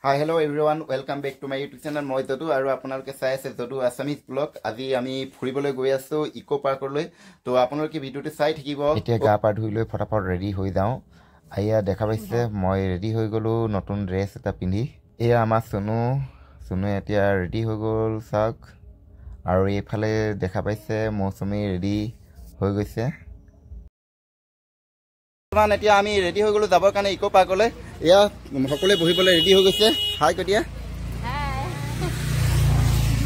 Hi, hello everyone. Welcome back to my YouTube channel. মই যদু আৰু আপোনালোকে চাই আছে যদু আছামিজ ব্লগ। আজি আমি ফুৰিবলৈ গৈ আছো ইকো পাৰ্কলৈ। তো আপোনালোকে ভিডিওটো চাই থাকিব। এতিয়া গা পা ধুই লৈ ফটাফট ৰেডি হৈ যাওঁ। আইয়া দেখা পাইছে মই ৰেডি হৈ গলো নতুন ড্ৰেছ এটা পিন্ধি। এয়া আমাৰ সুনু এতিয়া ৰেডি হৈ গল চাওক। আৰু এইফালে দেখা পাইছে মৌচুমী ৰেডি হৈ গৈছে। মানে এতিয়া আমি ৰেডি হৈ গলো যাবৰ কাৰণে ইকো পাৰ্কলৈ। এয়া সকলোৱে বহিবলৈ ৰেডি হৈ গৈছে। হাই কতিয়া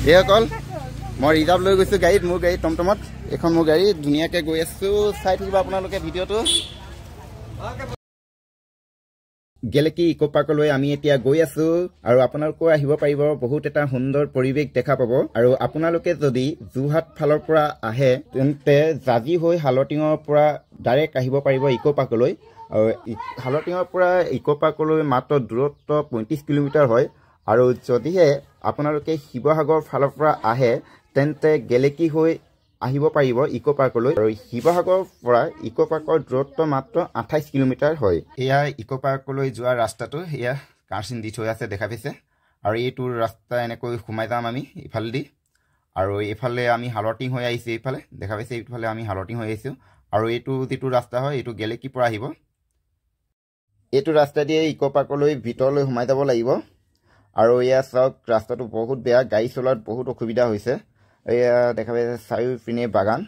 এয়া কল মই ৰিজাৰ্ভ লৈ গৈছো গাড়ীত, মোৰ গাড়ী টমটমত। এখন মোৰ গাড়ী ধুনীয়াকৈ গৈ আছো, চাই থাকিব আপোনালোকে ভিডিঅ'টো। গেলেকী ইকো পাৰ্কলৈ আমি এতিয়া গৈ আছো আৰু আপোনালোকেও আহিব পাৰিব। বহুত এটা সুন্দৰ পৰিৱেশ দেখা পাব। আৰু আপোনালোকে যদি যোৰহাট ফালৰ পৰা আহে তেন্তে জাজি হৈ হালটিঙৰ পৰা ডাইৰেক্ট আহিব পাৰিব ইকো পাৰ্কলৈ। আৰু হালটিঙৰ পৰা ইকো পাৰ্কলৈ মাত্ৰ দূৰত্ব 35 কিলোমিটাৰ হয়। আৰু যদিহে আপোনালোকে শিৱসাগৰ ফালৰ পৰা আহে তেন্তে গেলেকী হৈ আহিব পাৰিব ইকো পাৰ্কলৈ। আৰু শিৱসাগৰৰ পৰা ইকো পাৰ্কৰ দূৰত্ব মাত্ৰ 28 কিলোমিটাৰ হয়। এয়া ইকো পাৰ্কলৈ যোৱা ৰাস্তাটো এয়া কাৰ্চিন দি থৈ আছে দেখা পাইছে। আৰু এইটো ৰাস্তা এনেকৈ সোমাই যাম আমি ইফালেদি। আৰু এইফালে আমি হালটিং হৈ আহিছোঁ, এইফালে দেখা পাইছে এইফালে আমি হালটিং হৈ আহিছোঁ। আৰু এইটো যিটো ৰাস্তা হয় এইটো গেলেকীৰ পৰা আহিব। এইটো ৰাস্তা দিয়ে ইকো পাৰ্কলৈ ভিতৰলৈ সোমাই যাব লাগিব। আৰু এয়া চাওক ৰাস্তাটো বহুত বেয়া, গাড়ী চলোৱাত বহুত অসুবিধা হৈছে। এয়া দেখা পাইছে চাৰিওপিনে বাগান।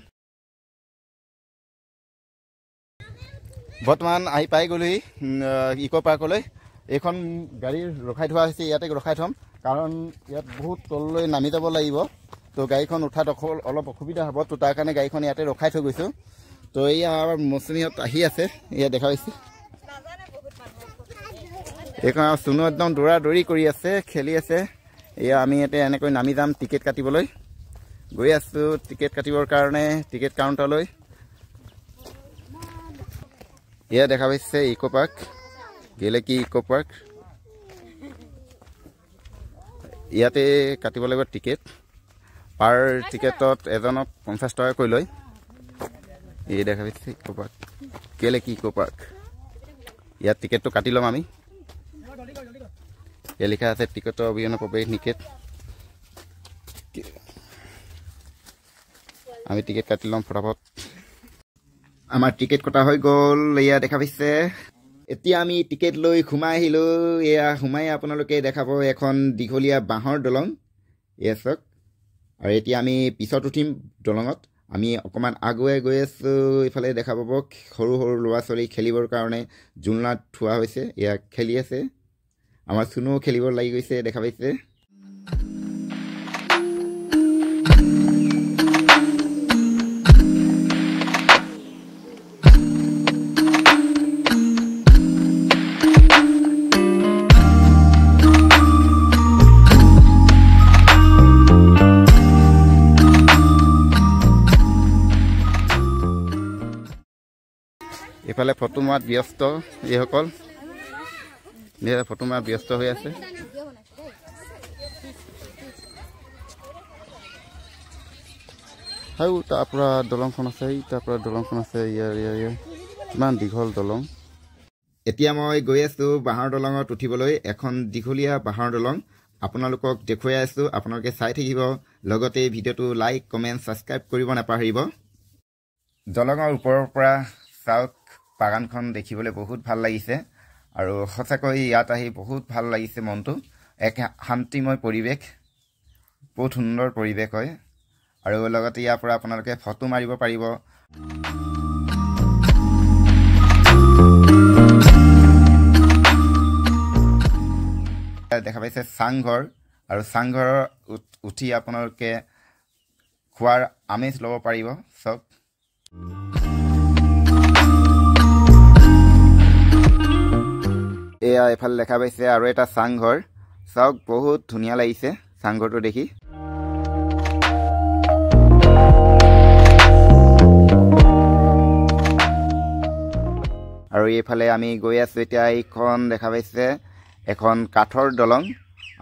বৰ্তমান আহি পাই গ'লোহি ইকো পাৰ্কলৈ। এইখন গাড়ী ৰখাই থোৱা হৈছে, ইয়াতে ৰখাই থ'ম কাৰণ ইয়াত বহুত তললৈ নামি যাব লাগিব। তো গাড়ীখন উঠাত অলপ অসুবিধা হ'ব, তো তাৰ কাৰণে গাড়ীখন ইয়াতে ৰখাই থৈ গৈছোঁ। তো এয়া মৌচুমীহঁত আহি আছে, এয়া দেখা পাইছে। এইখন চুনু একদম দৌৰা দৌৰি কৰি আছে, খেলি আছে। এয়া আমি ইয়াতে এনেকৈ নামি যাম টিকেট কাটিবলৈ। গৈ আছোঁ টিকেট কাটিবৰ কাৰণে টিকেট কাউণ্টাৰলৈ। এয়া দেখা পাইছে ইকো পাৰ্ক, গেলেকী ইকো পাৰ্ক। ইয়াতে কাটিব লাগিব টিকেট। পাৰ টিকেটত এজনক 50 টকাকৈ লয়। এই দেখা পাইছে ইকো পাৰ্ক, গেলেকী ইকো পাৰ্ক। ইয়াত টিকেটটো কাটি ল'ম আমি। ইয়াত লিখা আছে টিকেটৰ অবিহনে প্ৰৱেশ নিষেধ। আমি টিকেট কাটি ল'ম ফটাফট। আমাৰ টিকেট কটা হৈ গ'ল, এয়া দেখা পাইছে। এতিয়া আমি টিকেট লৈ সোমাই আহিলোঁ। এয়া সোমাই আপোনালোকে দেখাব এখন দীঘলীয়া বাঁহৰ দলং। এয়া চাওক। আৰু এতিয়া আমি পিছত উঠিম দলঙত। আমি অকণমান আগুৱাই গৈ আছোঁ। ইফালে দেখা পাব সৰু সৰু ল'ৰা ছোৱালী খেলিবৰ কাৰণে জোলনাত থোৱা হৈছে, এয়া খেলি আছে। আমাৰ চুনুও খেলিব লাগি গৈছে দেখা পাইছে। এইফালে ফটো মৰাত ব্যস্ত এইসকল, ফটো মৰাত ব্যস্ত হৈ আছে। আৰু তাৰ পৰা দলংখন আছে, তাৰ পৰা দলংখন আছে। ইমান দীঘল দলং। এতিয়া মই গৈ আছোঁ বাঁহৰ দলঙত উঠিবলৈ। এখন দীঘলীয়া বাঁহৰ দলং আপোনালোকক দেখুৱাই আছোঁ, আপোনালোকে চাই থাকিব। লগতে ভিডিঅ'টো লাইক কমেণ্ট ছাবস্ক্ৰাইব কৰিব নাপাহৰিব। দলঙৰ ওপৰৰ পৰা চাওক বাগানখন দেখিবলৈ বহুত ভাল লাগিছে। আৰু সঁচাকৈ ইয়াত আহি বহুত ভাল লাগিছে মনটো। এক শান্তিময় পৰিৱেশ, বহুত সুন্দৰ পৰিৱেশ হয়। আৰু লগতে ইয়াৰ পৰা আপোনালোকে ফটো মাৰিব পাৰিব। দেখা পাইছে চাংঘৰ, আৰু চাংঘৰৰ উঠি আপোনালোকে খোৱাৰ আমেজ ল'ব পাৰিব চব। এয়া এফালে দেখা পাইছে আৰু এটা চাংঘৰ, চাওক বহুত ধুনীয়া লাগিছে চাংঘৰটো দেখি। আৰু এইফালে আমি গৈ আছোঁ এতিয়া। এইখন দেখা পাইছে এখন কাঠৰ দলং,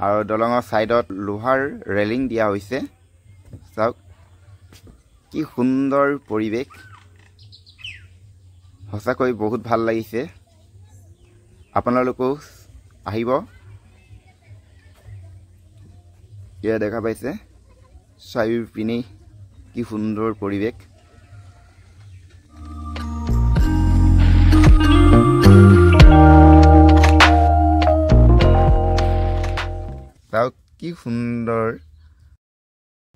আৰু দলঙৰ ছাইডত লোহাৰ ৰেলিং দিয়া হৈছে। চাওক কি সুন্দৰ পৰিৱেশ, সঁচাকৈ বহুত ভাল লাগিছে। আপোনালোকেও আহিব। এয়া দেখা পাইছে চাৰিওপিনে কি সুন্দৰ পৰিৱেশ চাওক কি সুন্দৰ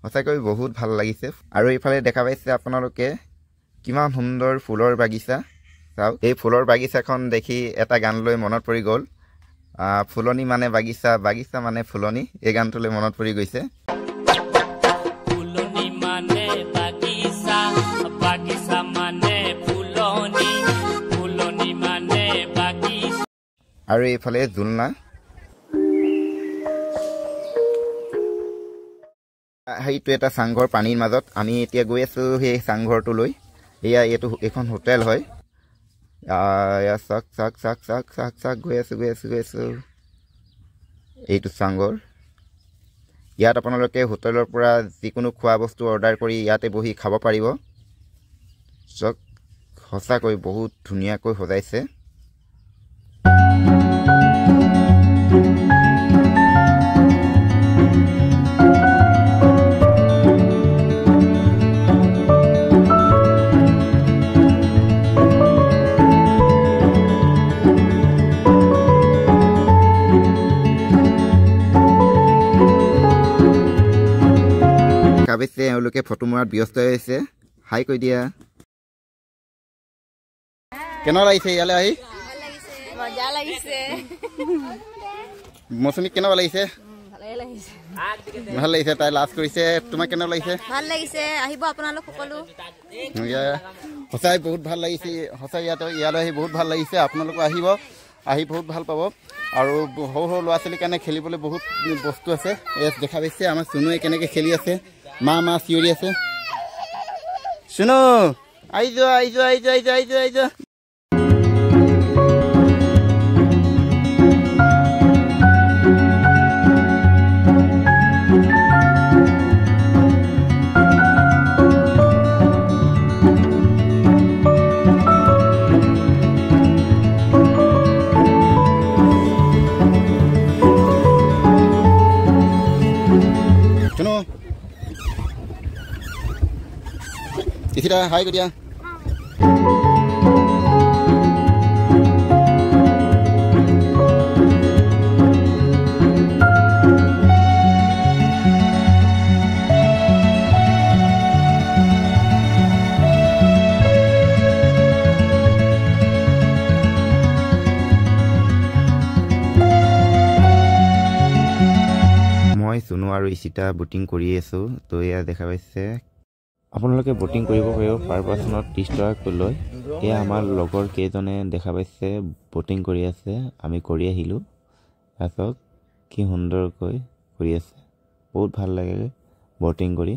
সঁচাকৈ বহুত ভাল লাগিছে আৰু এইফালে দেখা পাইছে আপোনালোকে কিমান সুন্দৰ ফুলৰ বাগিচা চাওক এই ফুলৰ বাগিচাখন দেখি এটা গান লৈ মনত পৰি গ'ল ফুলনি মানে বাগিচা বাগিচা মানে ফুলনি এই গানটোলৈ মনত পৰি গৈছে ফুলনি মানে বাগিচা বাগিচা মানে ফুলনি ফুলনি মানে বাগিচা আৰু এইফালে জুলনা সেইটো এটা চাংঘৰ পানীৰ মাজত আমি এতিয়া গৈ আছো সেই চাংঘৰটোলৈ এইটো এখন হোটেল হয় চাক চাক চাক চাক চাক চাক গৈ আছো এইটো চাংঘৰ ইয়াত আপোনালোকে হোটেলৰ পৰা যিকোনো খোৱা বস্তু অৰ্ডাৰ কৰি ইয়াতে বহি খাব পাৰিব চাক সঁচাকৈ বহুত ধুনীয়াকৈ সজাইছে কাবেছে এওঁলোকে ফটো মৰাত ব্যস্ত হৈছে হাই কৈ দিয়া কেনে লাগিছে ইয়ালৈ আহি মজা লাগিছে মৌচুমী কেনে লাগিছে ভাল লাগিছে তাই লাজ কৰিছে তোমাক কেনে লাগিছে ভাল লাগিছে আহিব আপোনালোক সকলো সঁচাই বহুত ভাল লাগিছে সঁচাই ইয়ালৈ আহি বহুত ভাল লাগিছে আপোনালোকো আহিব আহি বহুত ভাল পাব আৰু সৰু সৰু ল'ৰা ছোৱালীৰ কাৰণে খেলিবলৈ বহুত বস্তু আছে দেখা পাইছে আমাৰ চুনুৱে কেনেকৈ খেলি আছে মা চিঞৰি আছে চুনু আহি যোৱা Isira, hai ke dia. Moi Sunu aru Isita boating kori asu, to ya dekha paise. আপোনালোকে বোটিং কৰিব পাৰিব পাৰ পাৰ্চনত 30 টকাকৈ লয় এয়া আমাৰ লগৰ কেইজনে দেখা পাইছে বোটিং কৰি আছে আমি কৰি আহিলো আসক কি সুন্দৰকৈ কৰি আছে বহুত ভাল লাগে বোটিং কৰি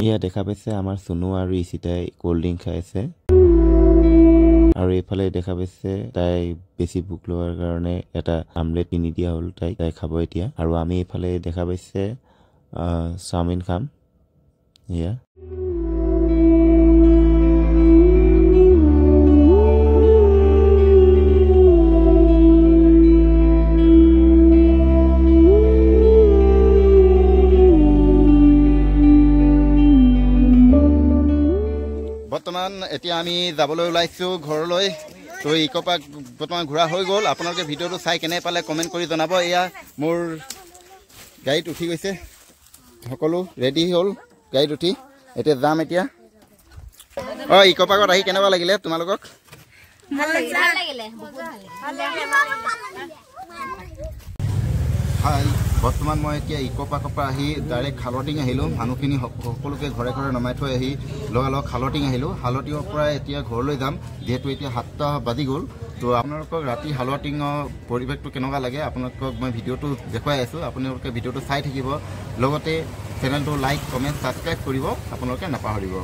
ইয়া দেখা পাইছে আমাৰ সুনু আৰু ইসিতাই কোল্ড ড্ৰিংক খাইছে আৰু এইফালে দেখা পাইছে তাই বেছি ভুক লোৱাৰ কাৰণে এটা আমলেট কিনি দিয়া হ'ল তাই খাব এতিয়া আৰু আমি এইফালে দেখা পাইছে চাওমিন খাম ইয়া বৰ্তমান এতিয়া আমি যাবলৈ ওলাইছো ঘৰলৈ তো ইকো পাৰ্ক বৰ্তমান ঘূৰা হৈ গ'ল আপোনালোকে ভিডিঅ'টো চাই কেনে পালে কমেণ্ট কৰি জনাব এয়া মোৰ গাড়ীত উঠি গৈছে সকলো ৰেডি হ'ল গাড়ীত উঠি এতিয়া যাম এতিয়া ইকো পাৰ্কত আহি কেনেকুৱা লাগিলে তোমালোকক ভাল লাগিলে বহুত ভাল লাগিলে হাই বৰ্তমান মই এতিয়া ইকো পাৰ্কৰ পৰা আহি ডাইৰেক্ট খালটিং আহিলোঁ মানুহখিনি সকলোকে ঘৰে ঘৰে নমাই থৈ আহি লগালগ খালটিং আহিলোঁ হালটিঙৰ পৰা এতিয়া ঘৰলৈ যাম যিহেতু এতিয়া 7টা বাজি গ'ল তো আপোনালোকক ৰাতি হালটিঙৰ পৰিৱেশটো কেনেকুৱা লাগে আপোনালোকক মই ভিডিঅ'টো দেখুৱাই আছোঁ আপোনালোকে ভিডিঅ'টো চাই থাকিব লগতে চেনেলটো লাইক কমেণ্ট ছাবস্ক্ৰাইব কৰিব আপোনালোকে নাপাহৰিব